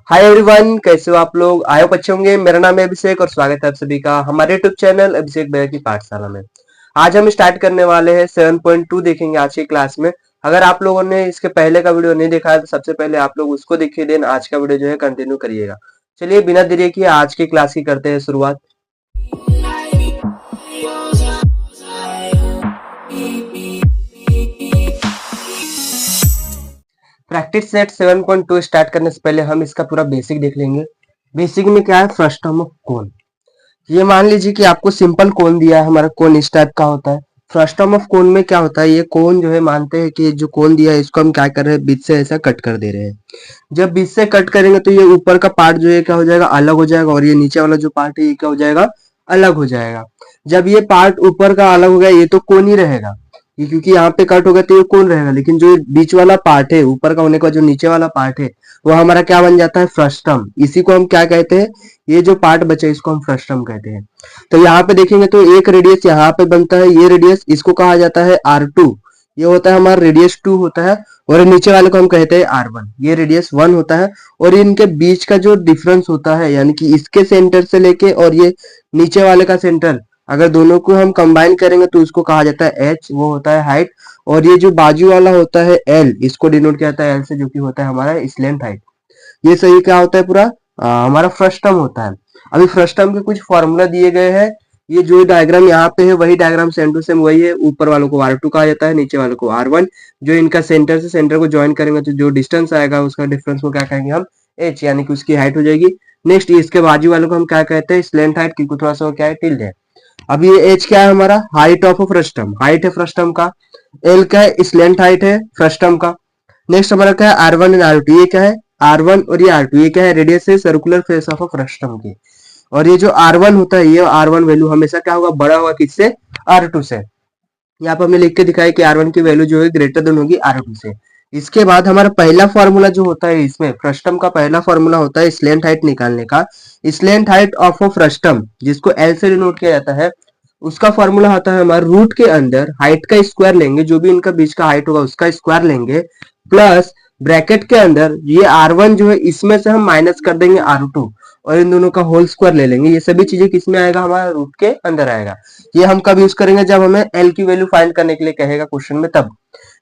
Hi everyone, कैसे हो आप लोग? आए हो अच्छे होंगे। मेरा नाम है अभिषेक और स्वागत है आप सभी का हमारे यूट्यूब चैनल अभिषेक भैया की पाठशाला में। आज हम स्टार्ट करने वाले हैं 7.2 देखेंगे आज की क्लास में। अगर आप लोगों ने इसके पहले का वीडियो नहीं देखा है तो सबसे पहले आप लोग उसको देखिए, देन आज का वीडियो जो है कंटिन्यू करिएगा। चलिए बिना देरी किए आज की क्लास की करते हैं शुरुआत। प्रैक्टिस सेट 7.2 स्टार्ट करने से पहले हम इसका पूरा बेसिक देख लेंगे। बेसिक में क्या है? Frustum of cone. ये मान लीजिए कि आपको सिंपल कोन दिया है, हमारा कोन इस टाइप का होता है। फ्रस्टम ऑफ कोन में क्या होता है, ये कोन जो है मानते हैं कि जो कोन दिया है इसको हम क्या कर रहे हैं, बीच से ऐसा कट कर दे रहे हैं। जब बीच से कट करेंगे तो ये ऊपर का पार्ट जो है क्या हो जाएगा, अलग हो जाएगा, और ये नीचे वाला जो पार्ट है ये क्या हो जाएगा, अलग हो जाएगा। जब ये पार्ट ऊपर का अलग हो गया ये तो कोन ही रहेगा, ये क्योंकि यहाँ पे कट हो गया तो ये कोन रहेगा, लेकिन जो बीच वाला पार्ट है ऊपर का होने का जो नीचे वाला पार्ट है वो हमारा क्या बन जाता है, फ्रस्टम। इसी को हम क्या कहते हैं, ये जो पार्ट बचा इसको हम फ्रस्टम कहते हैं। तो यहाँ पे देखेंगे तो एक रेडियस यहाँ पे बनता है, ये रेडियस इसको कहा जाता है R2। ये होता है हमारा रेडियस 2 होता है, और नीचे वाले को हम कहते हैं R1। ये रेडियस 1 होता है, और इनके बीच का जो डिफरेंस होता है यानी कि इसके सेंटर से लेके और ये नीचे वाले का सेंटर, अगर दोनों को हम कंबाइन करेंगे तो उसको कहा जाता है H, वो होता है हाइट। और ये जो बाजू वाला होता है L, इसको डिनोट किया जाता है L से, जो कि होता है हमारा स्लेंथ हाइट। ये सही क्या होता है, पूरा हमारा फ्रस्टम होता है। अभी फ्रस्टम के कुछ फॉर्मूला दिए गए हैं। ये जो डायग्राम यहाँ पे है वही डायग्राम सेम टू सेम वही है। ऊपर वालों को R2 कहा जाता है, नीचे वालों को R1। जो इनका सेंटर से सेंटर को ज्वाइन करेंगे तो जो डिस्टेंस आएगा उसका डिफरेंस को क्या कहेंगे हम, H, यानी कि उसकी हाइट हो जाएगी। नेक्स्ट इसके बाजू वालों को हम क्या कहते हैं, स्लेंथ हाइट, क्योंकि थोड़ा सा क्या है, टिल्ड है। अब ये एच क्या है हमारा, हाइट ऑफ फ्रस्टम, हाइट है फ्रस्टम का। एल क्या है, स्लेंथ हाइट है फ्रस्टम का। नेक्स्ट हमारा क्या है, R1 एंड R2। ये क्या है, R1 और ये R2, ये क्या है, रेडियस है सर्कुलर फेस ऑफ फ्रस्टम की। और ये जो R1 होता है, ये R1 वैल्यू हमेशा क्या होगा, बड़ा होगा किससे, R2 से। यहाँ पे हमने लिख के दिखाया कि R1 की वैल्यू जो है ग्रेटर देन होगी R2 से। इसके बाद हमारा पहला फॉर्मूला जो होता है इसमें, फ्रस्टम का पहला फॉर्मूला होता है स्लेंथ हाइट निकालने का। स्लेंथ हाइट ऑफ अ फ्रस्टम, जिसको L से डिनोट किया जाता है, उसका फॉर्मूला होता है हमारा रूट के अंदर हाइट का स्क्वायर लेंगे, जो भी इनका बीच का हाइट होगा उसका स्क्वायर लेंगे, प्लस ब्रैकेट के अंदर ये R1 जो है इसमें से हम माइनस कर देंगे R2, और इन दोनों का होल स्क्वायर ले लेंगे। ये सभी चीजें किसमें आएगा, हमारा रूट के अंदर आएगा। ये हम कब यूज करेंगे, जब हमें L की वैल्यू फाइंड करने के लिए कहेगा क्वेश्चन में, तब।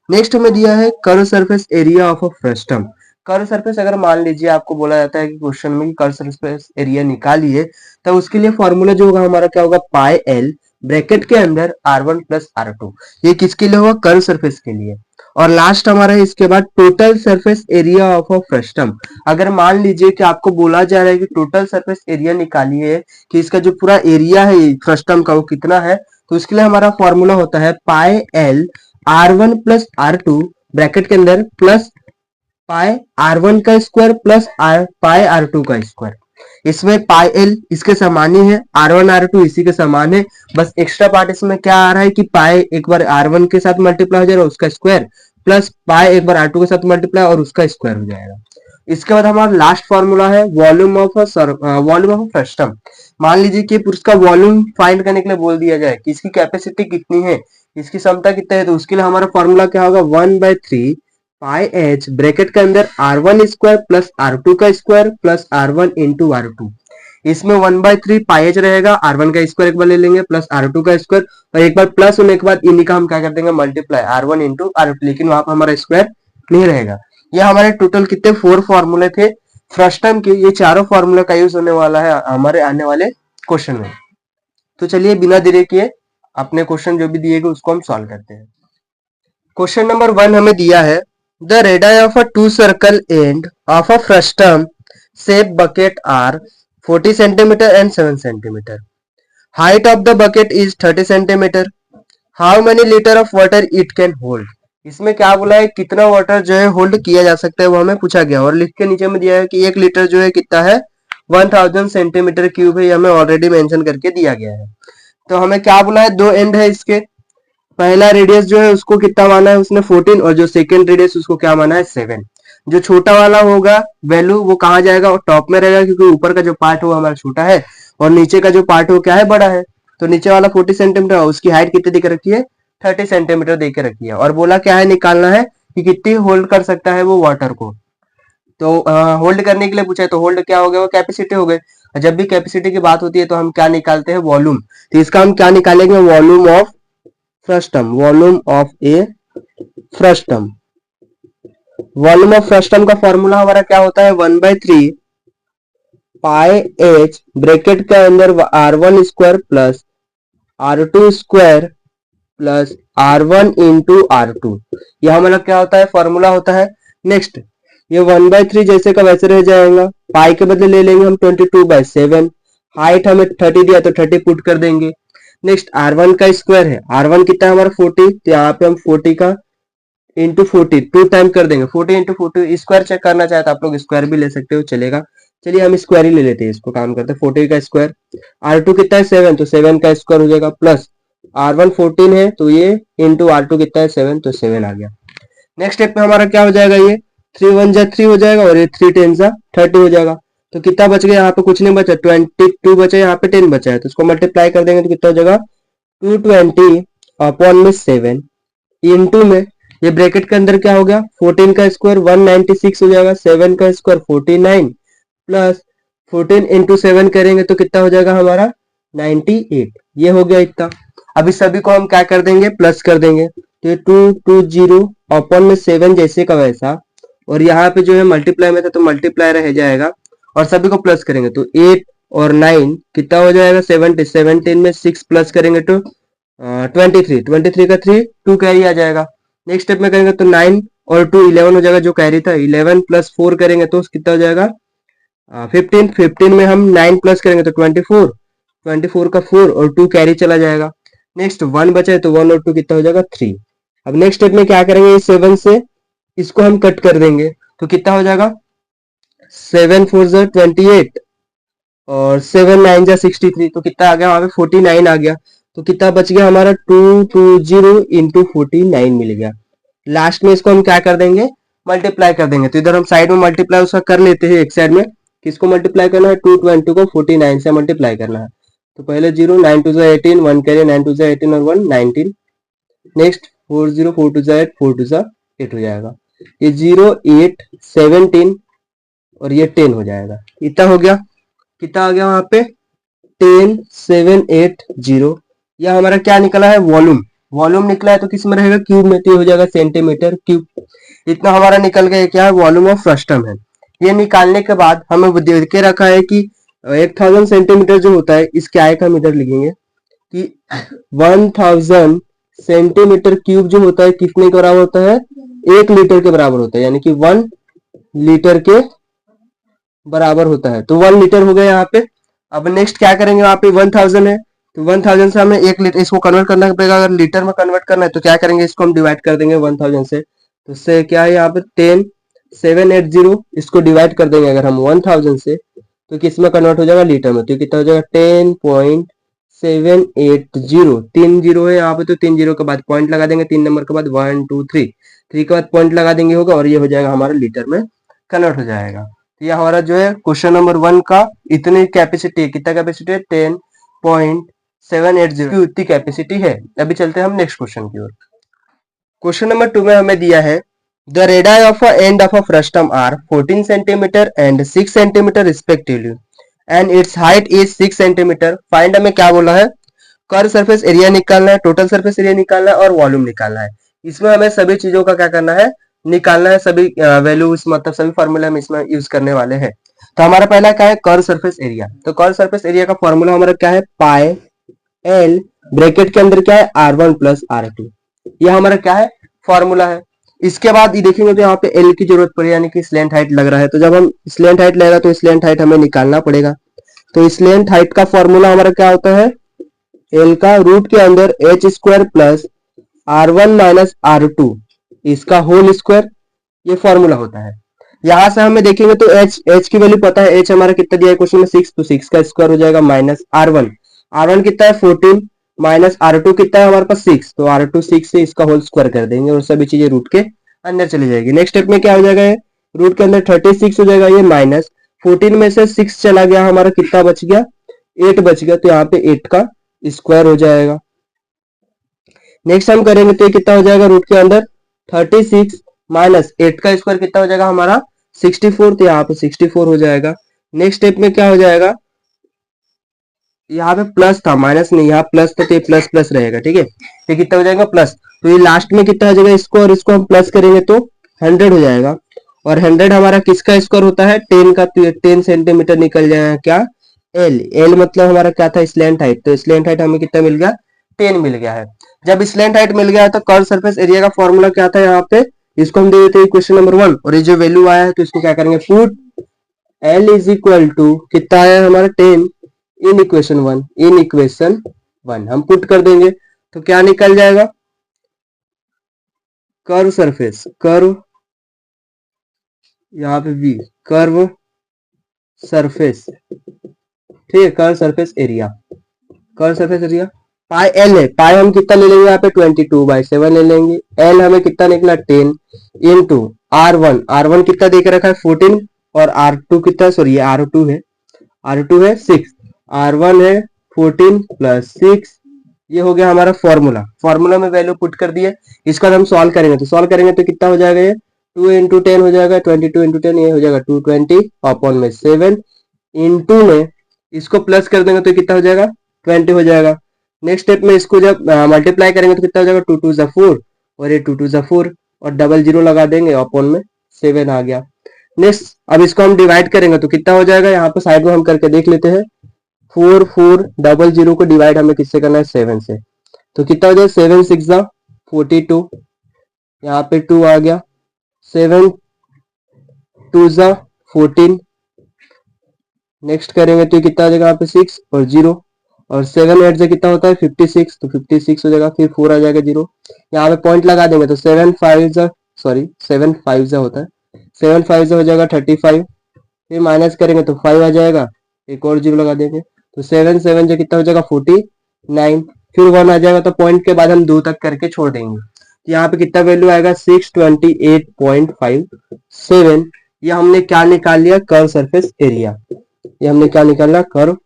नेक्स्ट हमें दिया है curve surface area of a frustum. Curve surface अगर मान लीजिए आपको बोला जाता है कि क्वेश्चन में कि कर्व सरफेस एरिया निकालिए, तो उसके लिए फॉर्मूला जो होगा हमारा क्या होगा, पाई एल ब्रैकेट के अंदर R1 प्लस R2। ये किसके लिए होगा, कर्व सरफेस के लिए। और लास्ट हमारा है इसके बाद total surface area of a frustum. अगर मान लीजिए कि आपको बोला जा रहा है कि टोटल सरफेस एरिया निकालिए कि इसका जो पूरा एरिया है फ्रस्टम का वो कितना है, तो उसके लिए हमारा फॉर्मूला होता है pi L R1 plus R2 bracket के अंदर प्लस पाई R1 का स्क्वायर प्लस पाई R2 का स्क्वायर। इसमें पाई एल इसके समान ही है, R1 R2 इसी के समान है। बस एक्स्ट्रा पार्ट इसमें क्या आ रहा है कि पाई एक बार R1 के साथ मल्टीप्लाई हो जाएगा उसका स्क्वायर, प्लस पाई एक बार R2 के साथ मल्टीप्लाई और उसका स्क्वायर हो जाएगा। इसके बाद हमारा लास्ट फॉर्मूला है वॉल्यूम ऑफ फ्रस्टम। मान लीजिए कि उसका वॉल्यूम फाइंड करने के लिए बोल दिया जाए कि इसकी कैपेसिटी कितनी है, इसकी क्षमता कितना है, तो उसके लिए हमारा फॉर्मूला क्या होगा, 1/3 पाई एच ब्रैकेट के अंदर R1 स्क्वायर प्लस R2 का square plus R1 into R2। इसमें 1/3 पाई एच रहेगा, R1 का स्क्वायर एक बार ले लेंगे प्लस R2 का स्क्वायर, और एक बार प्लस होने के बाद इन्हीं का हम क्या कर देंगे, मल्टीप्लाई R1 इंटू R2, लेकिन वहां पर हमारा स्क्वायर नहीं रहेगा। ये हमारे टोटल कितने 4 फॉर्मूले थे फ्रस्टम के। ये चारों फॉर्मूले का यूज होने वाला है हमारे आने वाले क्वेश्चन में। तो चलिए बिना देरी किए अपने क्वेश्चन जो भी दिए गए उसको हम सॉल्व करते हैं। क्वेश्चन नंबर 1 हमें दिया है, the radius of a two circle and of a frustum shape bucket are 40 centimetre and 7 centimetre. Height of the bucket is 30 centimetre. How many litre of water it can hold. इसमें क्या बोला है, कितना water जो है hold किया जा सकता है वो हमें पूछा गया, और लिख के नीचे में दिया है कि 1 लीटर जो है कितना है, 1000 सेंटीमीटर क्यूब है। ये हमें ऑलरेडी मेंशन करके दिया गया है। तो हमें क्या बोला है, दो एंड है इसके। पहला रेडियस जो है उसको कितना माना है उसने 14, और जो सेकेंड रेडियस उसको क्या माना है 7। जो छोटा वाला होगा वैल्यू वो कहाँ जाएगा, और टॉप में रहेगा, क्योंकि ऊपर का जो पार्ट है वो हमारा छोटा है और नीचे का जो पार्ट है वो क्या है, बड़ा है। तो नीचे वाला 40 सेंटीमीटर, उसकी हाइट कितनी दे के रखी है, 30 सेंटीमीटर दे के रखी है। और बोला क्या है, निकालना है कि कितनी होल्ड कर सकता है वो वाटर को। तो होल्ड करने के लिए पूछा है, तो होल्ड क्या हो गया, वो कैपेसिटी हो गई। जब भी कैपेसिटी की बात होती है तो हम क्या निकालते हैं, वॉल्यूम। तो इसका हम क्या निकालेंगे, volume of frustum, volume of A frustum. Volume of frustum का फॉर्मूला हमारा क्या होता है, 1/3 पाई एच ब्रैकेट के अंदर R1 square plus R2 square plus R1 into R2। यह हमारा क्या होता है, फॉर्मूला होता है। नेक्स्ट ये 1/3 जैसे का वैसे रह जाएगा, पाई के बदले ले लेंगे हम 22/7। हाइट हमें 30 दिया तो 30 पुट कर देंगे। नेक्स्ट R1 का स्क्वायर है, R1 कितना है हमारा 40, तो यहाँ पे हम 40 का इंटू 40 टू टाइम कर देंगे। 40 इंटू 40 स्क्वायर चेक करना चाहे तो आप लोग स्क्वायर भी ले सकते हो, चलेगा। चलिए हम स्क्वायर ही ले लेते हैं, इसको काम करते हैं। 40 का स्क्वायर, R2 कितना है 7, तो 7 का स्क्वायर हो जाएगा, प्लस R1 14 है तो ये इंटू R2 कितना है 7, तो 7 आ गया। नेक्स्ट स्टेप में हमारा क्या हो जाएगा, ये 3 1 जा 3 हो जाएगा और ये 3 10 जा 30 हो जाएगा। तो कितना बच गया, यहाँ पे कुछ नहीं बचा, 22 बचा, यहाँ पे 10 बचा है, तो इसको मल्टीप्लाई कर देंगे तो कितना हो जाएगा 220 अपॉन में 7 इंटू में ये ब्रैकेट के अंदर क्या हो गया, 14 का स्क्वायर 196 हो जाएगा, 7 का स्क्वायर 49 प्लस 14 इंटू 7 करेंगे तो कितना हो जाएगा हमारा 98। ये हो गया इतना। अभी सभी को हम क्या कर देंगे, प्लस कर देंगे, तो ये 220 अपॉन में 7 जैसे का वैसा, और यहाँ पे जो है मल्टीप्लाई में था तो मल्टीप्लाई रह जाएगा, और सभी को प्लस करेंगे तो 8 और 9 कितना हो जाएगा 70, 17 में 6 प्लस करेंगे तो 23, 23 का 3 2 कैरी आ जाएगा। नेक्स्ट स्टेप में करेंगे तो 9 और 2 11 हो जाएगा, जो कैरी था 11 प्लस 4 करेंगे तो कितना हो जाएगा 15, 15 में हम 9 प्लस करेंगे तो 24, 24 का 4 और 2 कैरी चला जाएगा। नेक्स्ट 1 बचा है तो 1 और 2 कितना हो जाएगा 3। अब नेक्स्ट स्टेप में क्या करेंगे, 7 से इसको हम कट कर देंगे तो कितना हो जाएगा 7 4 जा 28 और 7 9 जा 63, तो कितना आ गया वहां पे 49 आ गया। तो कितना बच गया हमारा 220 इंटू 49 मिल गया। लास्ट में इसको हम क्या कर देंगे, मल्टीप्लाई कर देंगे। तो इधर हम साइड में मल्टीप्लाई उसका कर लेते हैं, एक साइड में किसको मल्टीप्लाई करना है, 220 को 49 से मल्टीप्लाई करना है। तो पहले 0, 9 2 जा 18, 1 कैरी, 9 2 जा 18 और 1 19। नेक्स्ट 4 0 4 2 जा 8, 4 2 जा 8 हो जाएगा। ये 0 8 17 और ये 10 हो जाएगा। इतना हो गया, कितना आ गया वहां पे 10 7 8 0। यह हमारा क्या निकला है, वॉल्यूम। वॉल्यूम निकला है तो किस में रहेगा, क्यूब में, तो ये हो जाएगा सेंटीमीटर क्यूब। इतना हमारा निकल गया, क्या है वॉल्यूम ऑफ फ्रस्टम है। ये निकालने के बाद हमें दे के रखा है कि 1000 सेंटीमीटर जो होता है इसके आय का मीटर लिखेंगे कि 1000 सेंटीमीटर क्यूब जो होता है कितने के बराबर होता है, 1 लीटर के बराबर होता है, यानी कि 1 लीटर के बराबर होता है। तो 1 लीटर हो गया यहाँ पे। अब नेक्स्ट क्या करेंगे, वहां पे 1000 है तो 1000 से हमें 1 लीटर, इसको कन्वर्ट करना पड़ेगा। अगर लीटर में कन्वर्ट करना है तो क्या करेंगे, इसको हम डिवाइड कर देंगे 1000 से। तो इससे क्या है यहाँ पे 10 780, इसको डिवाइड कर देंगे अगर हम 1000 से तो किस में कन्वर्ट हो जाएगा, लीटर में। तो कितना हो जाएगा 10.780, 3 जीरो है यहाँ पे, तो 3 जीरो के बाद पॉइंट लगा देंगे, 3 नंबर के बाद 1 2 3, 3 के बाद पॉइंट लगा देंगे होगा, और ये हो जाएगा हमारा लीटर में कन्वर्ट हो जाएगा। तो ये हमारा जो है क्वेश्चन नंबर 1 का इतनी कैपेसिटी है, कितना कैपेसिटी है 10.780 की उतनी कैपेसिटी है। अभी चलते हैं हम नेक्स्ट क्वेश्चन की ओर। क्वेश्चन नंबर 2 में हमें दिया है the radii of a end of a frustum are 14 centimetre and 6 centimetre respectively and its height is 6 centimetre. Find, हमें क्या बोला है, कर्व सरफेस एरिया निकालना है, टोटल सरफेस एरिया निकालना है और वॉल्यूम निकालना है। इसमें हमें सभी चीजों का क्या करना है, निकालना है। सभी वैल्यूज मतलब सभी फॉर्मूला हम इसमें यूज करने वाले हैं। तो हमारा पहला क्या है, कर्व सरफेस एरिया। तो कर्व सरफेस एरिया का फॉर्मूला हमारा क्या है, पाई एल ब्रैकेट के अंदर क्या है R1 प्लस R2। यह हमारा क्या है, फॉर्मूला है। इसके बाद ये देखेंगे तो यहाँ पे एल की जरूरत पड़ेगी, यानी कि स्लैंट हाइट लग रहा है। तो जब हम स्लैंट हाइट लेगा तो स्लैंट हाइट हमें निकालना पड़ेगा। तो स्लैंट हाइट का फॉर्मूला हमारा क्या होता है, एल का रूट के अंदर H square plus R1 minus R2 इसका होल स्क्वायर, ये फॉर्मूला होता है। यहां से हमें देखेंगे तो एच की वैल्यू पता है, एच हमारा कितना दिया है क्वेश्चन में 6, तो 6 का स्क्वायर हो जाएगा माइनस R1 कितना है 14 माइनस R2 कितना है हमारे पास 6, तो R2 6 से इसका होल स्क्वायर कर देंगे और सभी चीजें रूट के अंदर चली जाएगी। नेक्स्ट स्टेप में क्या हो जाएगा, रूट के अंदर 36 हो जाएगा, ये माइनस 14 में से 6 चला गया, हमारा कितना बच गया 8 बच गया, तो यहाँ पे 8 का स्क्वायर हो जाएगा। नेक्स्ट हम करेंगे तो ये कितना हो जाएगा, रूट के अंदर 36 माइनस 8 का स्क्वायर कितना हो जाएगा हमारा 64, तो यहाँ पे 64 हो जाएगा। नेक्स्ट स्टेप में क्या हो जाएगा, यहाँ पे प्लस था, माइनस नहीं, यहाँ प्लस था तो ये प्लस प्लस रहेगा, ठीक है। ये कितना हो जाएगा प्लस, तो ये लास्ट में कितना हो जाएगा, इसको और इसको हम प्लस करेंगे तो 100 हो जाएगा। और 100 हमारा किसका स्क्वायर होता है, 10 का, तो ये 10 सेंटीमीटर निकल जाएगा क्या, एल। एल मतलब हमारा क्या था, स्लैंट हाइट, तो स्लैंट हाइट हमें कितना मिल गया, 10 मिल गया है। जब स्लैंट हाइट मिल गया है तो कर्व सरफेस एरिया का फॉर्मूला क्या था यहाँ पे, इसको हम दे देते हैं क्वेश्चन नंबर 1, और ये जो वैल्यू आया है तो इसको क्या करेंगे, put L is equal to कितना आया हमारा 10 इन इक्वेशन 1, इन इक्वेशन 1 हम पुट कर देंगे तो क्या निकल जाएगा, कर्व सरफेस, कर्व यहाँ पे v, कर्व सरफेस, ठीक है, curve surface area, curve surface area pi L है, पाई हम कितना ले लेंगे यहाँ पे 22/7 ले लेंगे, एल हमें कितना निकला 10 इंटू R1, R1 कितना देकर रखा है 14, और R2 कितना, सॉरी R2 है, R2 है 6, R1 है 14 प्लस 6, ये हो गया हमारा फॉर्मूला। फॉर्मूला में वैल्यू पुट कर दिए, इसका हम सॉल्व करेंगे, तो सॉल्व करेंगे तो कितना हो जाएगा, ये 2 इंटू 10 हो जाएगा, 22 इंटू 10 ये हो जाएगा 220 अपॉन में 7 इंटू में इसको प्लस कर देंगे तो कितना हो जाएगा 20 हो जाएगा। नेक्स्ट स्टेप में इसको जब मल्टीप्लाई करेंगे तो कितना हो जाएगा 2 2 जा 4, और ये 2 2 जा 4, और डबल जीरो लगा देंगे, अपॉन में 7 आ गया। नेक्स्ट अब इसको हम डिवाइड करेंगे तो कितना हो जाएगा, यहाँ पे साइड में हम करके देख लेते हैं, 4 4 डबल जीरो को डिवाइड हमें किससे करना है 7 से, तो कितना हो जाएगा 7 6 जा 42, यहाँ पे 2 आ गया, 7 2 जा 14, नेक्स्ट करेंगे तो कितना आ जाएगा यहाँ पे 6 और 0, और 7 8 से कितना होता है 56, तो 56 हो जाएगा, फिर 4 आ जाएगा 0, यहाँ पे पॉइंट लगा देंगे तो 7 5 जा, सॉरी 7 5 जा होता है, 7 5 जा हो जाएगा 35, फिर माइनस करेंगे तो 5 आ जाएगा, एक और 0 लगा देंगे तो 7 7 जो कितना हो जाएगा 49, फिर 1 आ जाएगा, तो पॉइंट के बाद हम 2 तक करके छोड़ देंगे, तो यहाँ पे कितना वैल्यू आएगा 628.57, ये हमने क्या निकाल लिया, कर्व सरफेस एरिया, ये हमने क्या निकाला, कर्व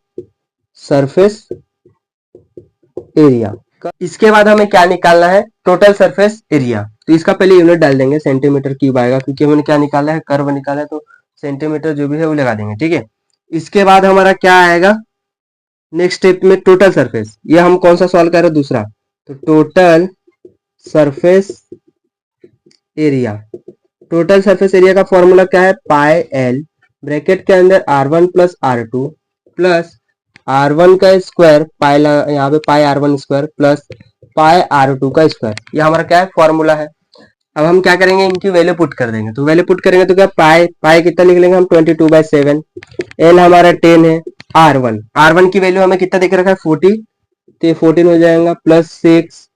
सरफेस एरिया। इसके बाद हमें क्या निकालना है, टोटल सरफेस एरिया, तो इसका पहले यूनिट डाल देंगे, सेंटीमीटर क्यूब आएगा, क्योंकि हमने क्या निकाला है, कर्व निकाला है, तो सेंटीमीटर जो भी है वो लगा देंगे, ठीक है। इसके बाद हमारा क्या आएगा, नेक्स्ट स्टेप में टोटल सरफेस, ये हम कौन सा सॉल्व कर रहे हैं, दूसरा, तो total surface area, total surface area का फॉर्मूला क्या है, पाई एल ब्रैकेट के अंदर R1 plus R2 plus R1 का स्क्वायर, पाई यहाँ पे पाई R1 square plus pi R2 का स्क्वायर, ये हमारा क्या है फॉर्मूला है। अब हम क्या करेंगे, इनकी वैल्यू पुट कर देंगे, तो वैल्यू पुट करेंगे तो क्या, पाई पाई कितना लिख लेंगे हम 22/7, एल हमारा 10 है, R1 की वैल्यू हमें कितना देख रखा है 40, तो ये 14 हो जाएगा, प्लस 6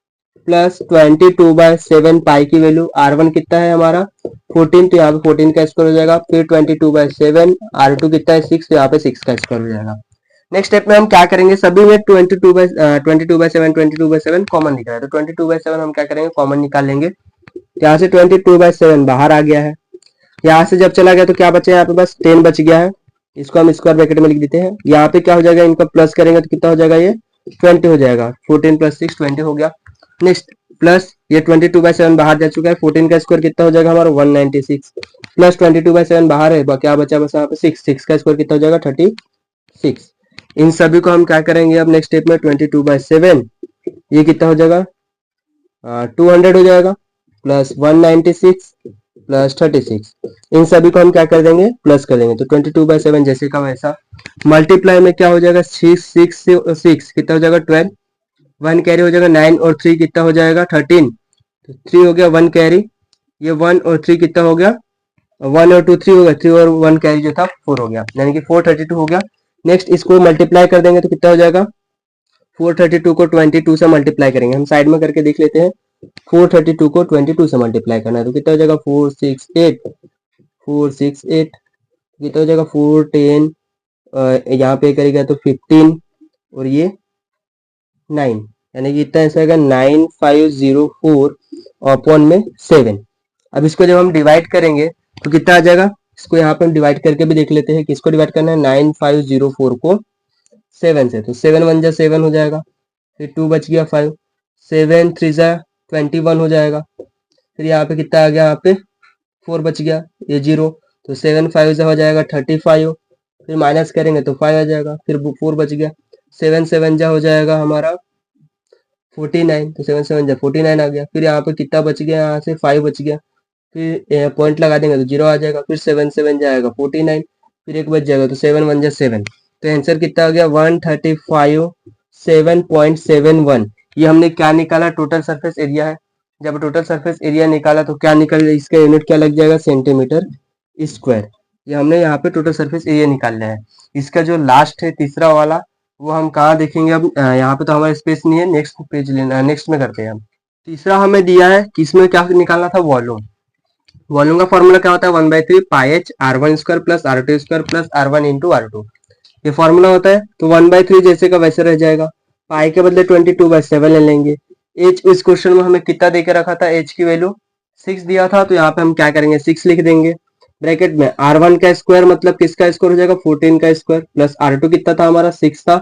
प्लस 22/7, पाई की वैल्यू R1 कितना है हमारा 14, तो यहाँ पे 14 का स्क्वायर हो जाएगा, फिर 22/7, R2 कितना है 6, तो यहाँ पे 6 का स्क्वायर हो जाएगा। नेक्स्ट स्टेप में हम क्या करेंगे, सभी में 22/7 कॉमन दिख रहा है, तो 22/7 हम क्या करेंगे, कॉमन निकाल लेंगे, यहाँ से 22/7 बाहर आ गया है, यहाँ से जब चला गया तो क्या बचा, यहाँ पे बस 10 बच गया है, इसको हम स्क्वायर ब्रैकेट में लिख देते हैं, यहाँ पे क्या हो जाएगा, इनका प्लस करेंगे तो कितना हो जाएगा, ये 20 हो जाएगा, 14 प्लस 6 20 हो गया। नेक्स्ट प्लस ये 22/7 बाहर जा चुका है, 14 का स्क्वायर कितना हो जाएगा हमारा 196, प्लस 22/7 बाहर है, क्या बचा बस यहाँ पे 6 का स्क्वायर कितना हो जाएगा 36। इन सभी को हम क्या करेंगे अब नेक्स्ट स्टेप में, 22/7 ये कितना हो जाएगा 200 हो जाएगा, प्लस 196 प्लस 36, इन सभी को हम क्या कर देंगे, प्लस कर देंगे, तो 22/7 जैसे का वैसा, मल्टीप्लाई में क्या हो जाएगा 6 कितना हो जाएगा 12, 1 कैरी हो जाएगा 9 और 3 कितना हो जाएगा 13, तो 3 हो गया 1 कैरी, ये 1 और 3 कितना हो गया 1 और 2 3 हो गया, 3 और 1 कैरी जो था 4 हो गया, यानी कि 432 हो गया। नेक्स्ट इसको मल्टीप्लाई कर देंगे तो कितना हो जाएगा, 432 को 22 से मल्टीप्लाई करेंगे, हम साइड में करके देख लेते हैं, 432 को 22 से मल्टीप्लाई करना है तो कितना हो जाएगा 468 कितना हो जाएगा 410, यहाँ पे करेगा तो 15 और ये 9, यानी कि इतना ऐसा आएगा 9504 अपॉन में 7। अब इसको जब हम डिवाइड करेंगे तो कितना आ जाएगा, इसको यहाँ पे हम डिवाइड करके भी देख लेते हैं, किसको डिवाइड करना है 9504 को 7 से, तो 7 1 जा 7 हो जाएगा, फिर 2 बच गया 5, 7 3 जा 21 हो जाएगा, फिर यहाँ पे कितना आ गया, यहाँ पे 4 बच गया, ये 0, तो 7 5 हो जाएगा 35, फिर माइनस करेंगे तो 5 आ जाएगा, फिर 4 बच गया, 7 7 हो जाएगा हमारा 49, तो 7 7 49 आ गया। फिर यहाँ पे कितना बच गया, यहाँ से 5 बच गया, फिर पॉइंट लगा देंगे तो 0 आ जाएगा, फिर 7 7 जाएगा 49, फिर एक बच जाएगा, तो 7 1 7। तो आंसर कितना हो गया 135 7.71। ये हमने क्या निकाला, टोटल सरफेस एरिया है। जब टोटल सरफेस एरिया निकाला तो क्या निकल, इसका यूनिट क्या लग जाएगा, सेंटीमीटर स्क्वायर। ये हमने यहाँ पे टोटल सरफेस एरिया निकाल लिया है। इसका जो लास्ट है तीसरा वाला, वो हम कहाँ देखेंगे अब, यहाँ पे तो हमारा स्पेस नहीं है, नेक्स्ट पेज लेना, नेक्स्ट में करते हैं हम। तीसरा हमें दिया है कि इसमें क्या निकालना था, वॉल्यूम। वॉल्यूम का फॉर्मूला क्या होता है, 1/3 pi H R1 square plus R2 square plus R1 into R2, ये फॉर्मूला होता है। तो 1/3 जैसे का वैसे रह जाएगा, पाई के बदले 22/7 ले लेंगे। एच इस क्वेश्चन में हमें कितना देके रखा था, एच की वैल्यू 6 दिया था, तो यहाँ पे हम क्या करेंगे 6 लिख देंगे। ब्रैकेट में R1 का स्क्वायर मतलब किसका स्क्वायर हो जाएगा, 14 का स्क्वायर, प्लस R2 कितना था हमारा 6 था,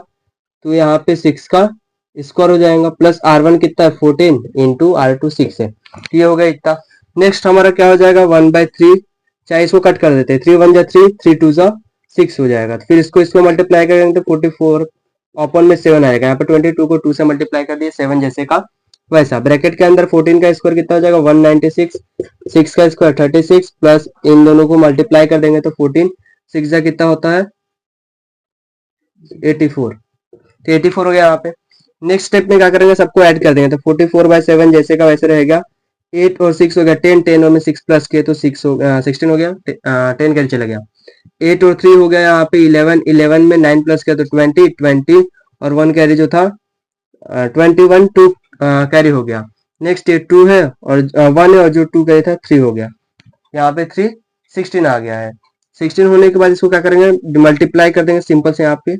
तो यहाँ पे 6 का स्क्वायर हो जाएगा, प्लस R1 कितना है 14 इंटू R2 6 है, ये हो गया इतना। नेक्स्ट हमारा क्या हो जाएगा 1/3, चाहे इसको कट कर देते हैं, 3 1 3 3 2 6 हो जाएगा। तो फिर इसको मल्टीप्लाई करेंगे तो 44 ओपन में 7 आएगा, यहाँ पे 22 को 2 से मल्टीप्लाई कर दिए, 7 जैसे का वैसा। ब्रैकेट के अंदर 14 का स्क्वायर कितना हो जाएगा 196, 6 का स्क्वायर 36, प्लस इन दोनों को मल्टीप्लाई कर देंगे तो 14 6 जा कितना होता है 84, तो 84 हो गया यहाँ पे। नेक्स्ट स्टेप में क्या करेंगे, सबको ऐड कर देंगे, तो 44/7 जैसे का वैसे रहेगा। 8 और 6 हो गया 10, 10 और में 6 प्लस किए तो 16 हो गया, 10 कैंसिल चला गया। 8 और 3 हो गया यहाँ पे 11, 11 में 9 प्लस किया तो 20, 20 और 1 कैरी जो था 21, 2 कैरी हो गया। नेक्स्ट ये 2 है और 1 है, और जो 2 कैरी था 3 हो गया, यहाँ पे 3 16 आ गया है। 16 होने के बाद इसको क्या करेंगे, मल्टीप्लाई कर देंगे, सिंपल से यहाँ पे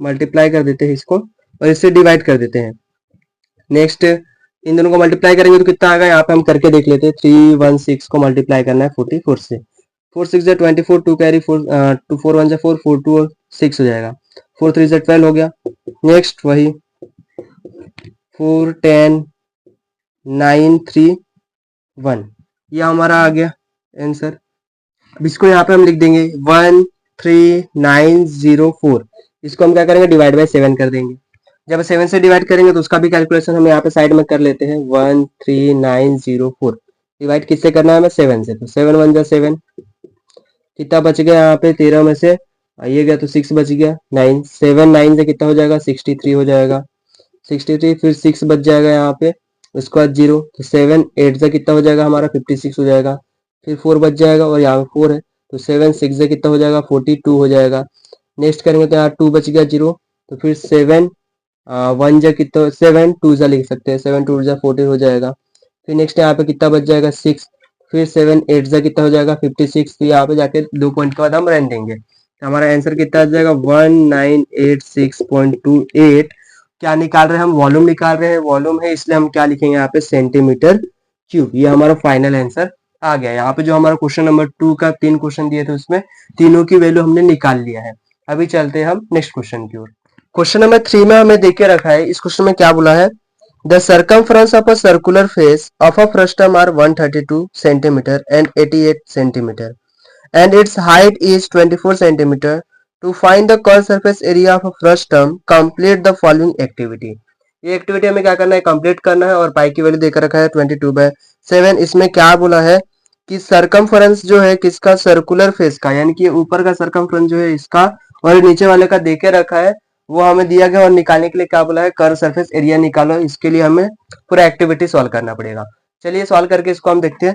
मल्टीप्लाई कर देते हैं इसको और इससे डिवाइड कर देते हैं। नेक्स्ट इन दोनों को मल्टीप्लाई करेंगे तो कितना आएगा, यहाँ पे हम करके देख लेते हैं। 316 को मल्टीप्लाई करना है 44 से, 4 6 24, 2 कैरी 4, 2 4 1 4, 4 2 6 हो जाएगा, 4 3 12 हो गया। नेक्स्ट वही 4 10 9 3 1, ये हमारा आ गया आंसर। अब इसको यहाँ पे हम लिख देंगे 13904, इसको हम क्या करेंगे डिवाइड बाय 7 कर देंगे। जब 7 से डिवाइड करेंगे तो उसका भी कैलकुलेशन हम यहाँ पे साइड में कर लेते हैं। 13904 डिवाइड किससे करना है हमें, 7 से, तो 7 1 7, कितना बच गया यहाँ पे 13 में से आइए गया तो 6 बच गया, 9 7 9 से कितना हो जाएगा 63 हो जाएगा, 63 फिर 6 बच जाएगा यहाँ पे, उसके बाद 0, तो 7 8 से कितना हो जाएगा हमारा 56 हो जाएगा, फिर 4 बच जाएगा और यहाँ पे 4 है, तो 7 6 से कितना हो जाएगा 42 हो जाएगा। नेक्स्ट करेंगे तो यहाँ 2 बच गया 0, तो फिर 7 1 जा कितना 7 2 जा लिख सकते हैं, 7 2 जा 14 हो जाएगा। फिर नेक्स्ट यहाँ पे कितना बच जाएगा 6, फिर 7 8 जा कितना हो जाएगा 56, तो यहाँ पे जाके 2 पॉइंट के बाद हम रहने देंगे, तो हमारा आंसर कितना आ जाएगा 1986.28। क्या निकाल रहे हैं हम, वॉल्यूम निकाल रहे हैं, वॉल्यूम है इसलिए हम क्या लिखेंगे यहाँ पे सेंटीमीटर क्यूब। ये हमारा फाइनल आंसर आ गया। यहाँ पे जो हमारा क्वेश्चन नंबर 2 का 3 क्वेश्चन दिए थे उसमें तीनों की वैल्यू हमने निकाल लिया है। अभी चलते हैं हम नेक्स्ट क्वेश्चन की ओर। क्वेश्चन नंबर 3 में हमें देके रखा है, इस क्वेश्चन में क्या बोला है, the circumference of a circular face of a frustum are 132 centimetre and 88 centimetre and its height is 24 centimeter. To find the curved surface area of a frustum, complete the following activity. ये activity हमें क्या करना है, complete करना है, और पाई की value देकर रखा है 22/7। इसमें क्या बोला है कि सरकमफ्रेंस जो है किसका, सर्कुलर फेस का, यानी कि ऊपर का सरकमफ्रेंस जो है इसका और नीचे वाले का देके रखा है, वो हमें दिया गया। और निकालने के लिए क्या बोला है, कर्व सरफेस एरिया निकालो। इसके लिए हमें पूरा एक्टिविटी सॉल्व करना पड़ेगा। चलिए सॉल्व करके इसको हम देखते हैं।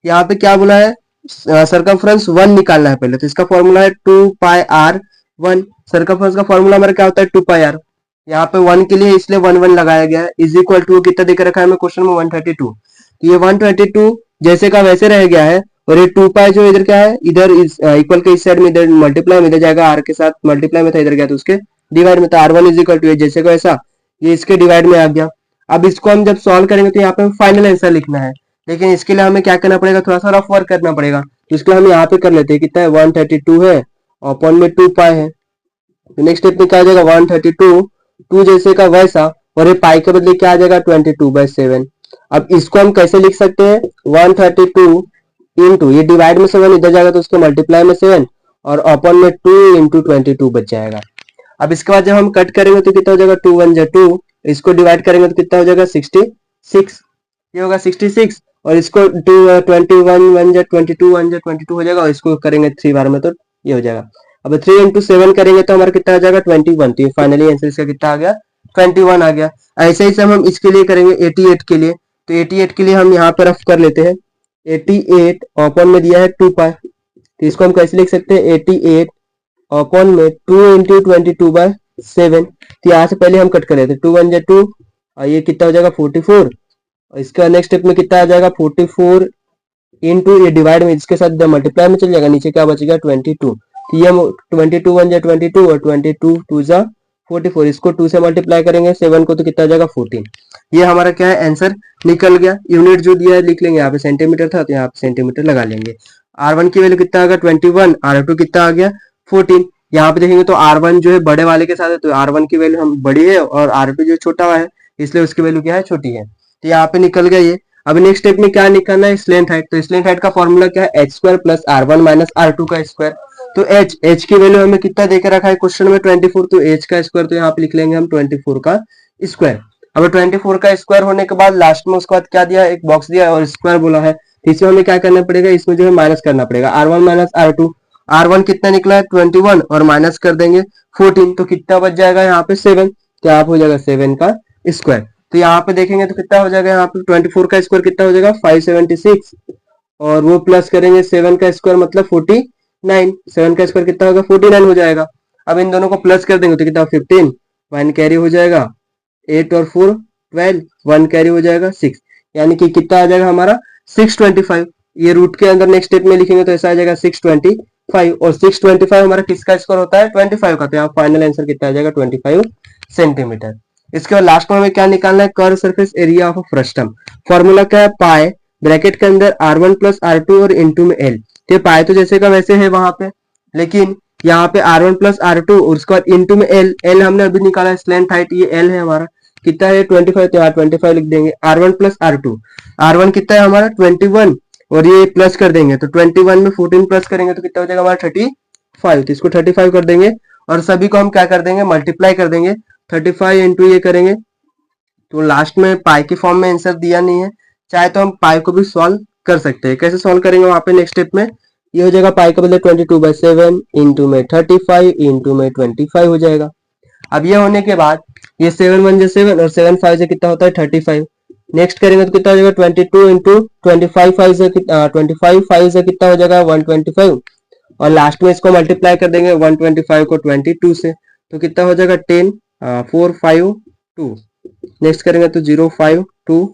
यहाँ पे क्या बोला है, सर्कमफ्रेंस 1 निकालना है पहले, तो इसका फॉर्मूला है 2πr1। सर्कमफ्रेंस का फॉर्मूला हमारा क्या होता है 2πr। यहाँ पे 1 के लिए इसलिए 1 1 लगाया गया है, इज इक्वल टू कितना देकर रखा है हमें क्वेश्चन में 132, तो ये 132 जैसे का वैसे रह गया है। और ये 2π जो इधर क्या है, इधर इक्वल के इस साइड में इधर मल्टीप्लाई में इधर जाएगा, आर के साथ मल्टीप्लाई में था इधर गया तो उसके डिवाइड में था। R1 इज इक्वल टू जैसे का वैसा ये इसके डिवाइड में आ गया। अब इसको हम जब सॉल्व करेंगे तो यहाँ पे फाइनल आंसर लिखना है, लेकिन इसके लिए हमें क्या करना पड़ेगा, थोड़ा सा रफ वर्क करना पड़ेगा। तो इसके लिए हम यहाँ पे कर लेते हैं, कितना है 132 है, अपॉन में 2π है। तो नेक्स्ट स्टेप में क्या आ जाएगा 132 2 जैसे का वैसा, और ये पाई के बदले क्या आ जाएगा 22/7। अब इसको हम कैसे लिख सकते हैं, 132 इंटू, ये डिवाइड में 7 इधर जाएगा तो उसके मल्टीप्लाई में 7 और अपॉन में 2 इंटू 22 बच जाएगा। अब इसके बाद जब हम कट करेंगे तो कितना हो जाएगा, 2 1 जा 2, इसको डिवाइड करेंगे तो कितना हो जाएगा 66, ये होगा 66 और इसको 21 1 जा 22 1 जा 22 हो जाएगा और इसको करेंगे 3 बार में तो ये हो जाएगा। अब 3 इंटू 7 करेंगे तो हमारा कितना आ जाएगा 21, तो ये फाइनली आंसर इसका कितना आ गया 21 आ गया। ऐसे ही हम इसके लिए करेंगे 88 के लिए, तो 88 के लिए हम यहाँ पर रफ कर लेते हैं। 88 ओपन में दिया है 2 पाई, तो इसको हम कैसे लिख सकते हैं 88 ओपन में 2 इंटू 22/7, तो यहाँ से पहले हम कट कर लेते हैं 2 1 जा 2 और ये कितना हो जाएगा 44 और इसका नेक्स्ट स्टेप में कितना आ जाएगा 44 इंटू ये डिवाइड में इसके साथ मल्टीप्लाई में चल जाएगा, नीचे क्या बचेगा 22, तो ये 22 1 जा 22 और 22 2 जा 44, इसको 2 से मल्टीप्लाई करेंगे 7 को तो कितना आ जाएगा 14। ये हमारा क्या है आंसर निकल गया। यूनिट जो दिया है लिख लेंगे, यहाँ पे सेंटीमीटर था तो यहाँ पे सेंटीमीटर लगा लेंगे। R1 की वैल्यू कितना आ गया 21, R2 कितना आ गया 14। यहाँ पे देखेंगे तो R1 जो है बड़े वाले के साथ है तो R1 की वैल्यू हम बड़ी है और R2 जो छोटा है इसलिए उसकी वैल्यू क्या है छोटी है, तो यहाँ पे निकल गया ये। अब नेक्स्ट स्टेप में क्या निकालना है स्लेंथ हाइट, तो स्लेंथ हाइट का फॉर्मूला क्या है h square plus R1 minus R2 का स्क्वायर, तो h की वैल्यू हमें कितना देकर रखा है क्वेश्चन में 24, तो h का स्क्वायर तो यहाँ पे लिख लेंगे हम 24 का स्क्वायर। अब 24 का स्क्वायर होने के बाद लास्ट में उसके बाद क्या दिया है एक बॉक्स दिया है और स्क्वायर बोला है, तो इसमें हमें क्या करना पड़ेगा, इसमें जो है माइनस करना पड़ेगा R1 माइनस R2। R1 कितना निकला है 21 और माइनस कर देंगे 14, तो कितना बच जाएगा यहाँ पे 7, तो यहाँ पे हो जाएगा 7 का स्क्वायर। तो यहाँ पे देखेंगे तो कितना हो जाएगा, यहाँ पे 24 का स्क्वायर कितना हो जाएगा 576 और वो प्लस करेंगे 7 का स्क्वायर मतलब 49, 7 का स्क्वायर कितना होगा 49 हो जाएगा। अब इन दोनों को प्लस कर देंगे तो कितना 15, 1 कैरी हो जाएगा 8 और 4 12, 1 कैरी हो जाएगा 6, यानी कि कितना आ जाएगा हमारा 625। ये रूट के अंदर नेक्स्ट स्टेप में लिखेंगे तो ऐसा आ जाएगा 625 और 625 हमारा किसका स्क्वायर होता है 25 का, तो यहाँ फाइनल आंसर कितना आ जाएगा 25 सेंटीमीटर। इसके बाद लास्ट में हमें क्या निकालना है curve surface area of frustum, formula क्या है पाई ब्रैकेट के अंदर R1 प्लस R2 और इंटू में L, ये पाई तो जैसे का वैसे है वहां पे, लेकिन यहाँ पे R1 प्लस R2 और उसके बाद इंटू में L, L हमने अभी निकाला है स्लेंथ हाइट, ये L है हमारा कितना है 25, तो यहाँ 25 लिख देंगे। R1 प्लस R2, R1 कितना है हमारा 21 और ये प्लस कर देंगे तो 21 में 14 प्लस करेंगे तो कितना हो जाएगा हमारा 35, तो इसको 35 कर देंगे और सभी को हम क्या कर देंगे मल्टीप्लाई कर देंगे 35 इंटू ये करेंगे, तो लास्ट में पाई के फॉर्म में आंसर दिया नहीं है, चाहे तो हम पाई को भी सॉल्व कर सकते हैं। कैसे सॉल्व करेंगे वहां पे नेक्स्ट स्टेप में, ये हो जाएगा पाई का बदले 22/7 इंटू में 35 इंटू में 25 हो जाएगा। अब ये होने के बाद ये 7 1 7 और 7 5 से कितना होता है 35, नेक्स्ट करेंगे तो कितना हो जाएगा 22 इंटू 25 5 से 25 5 से कितना हो जाएगा 125 और लास्ट में इसको मल्टीप्लाई कर देंगे 125 को 22 से, तो कितना हो जाएगा 10 4 5 2, नेक्स्ट करेंगे तो 0 5 2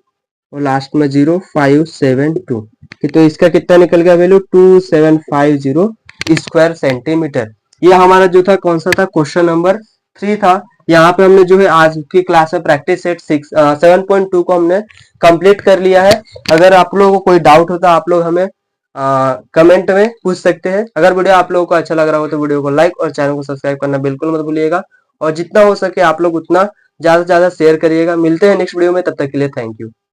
और लास्ट में 0 5 7 2, तो इसका कितना निकल गया वैल्यू 2750 स्क्वायर सेंटीमीटर। ये हमारा जो था कौन सा था क्वेश्चन नंबर 3 था। यहाँ पे हमने जो है आज की क्लास में प्रैक्टिस सेट 7.2 को हमने कंप्लीट कर लिया है। अगर आप लोगों को कोई डाउट होता आप लोग हमें कमेंट में पूछ सकते हैं। अगर वीडियो आप लोगों को अच्छा लग रहा हो तो वीडियो को लाइक और चैनल को सब्सक्राइब करना बिल्कुल मत भूलिएगा और जितना हो सके आप लोग उतना ज्यादा से ज्यादा शेयर करिएगा। मिलते हैं नेक्स्ट वीडियो में, तब तक के लिए थैंक यू।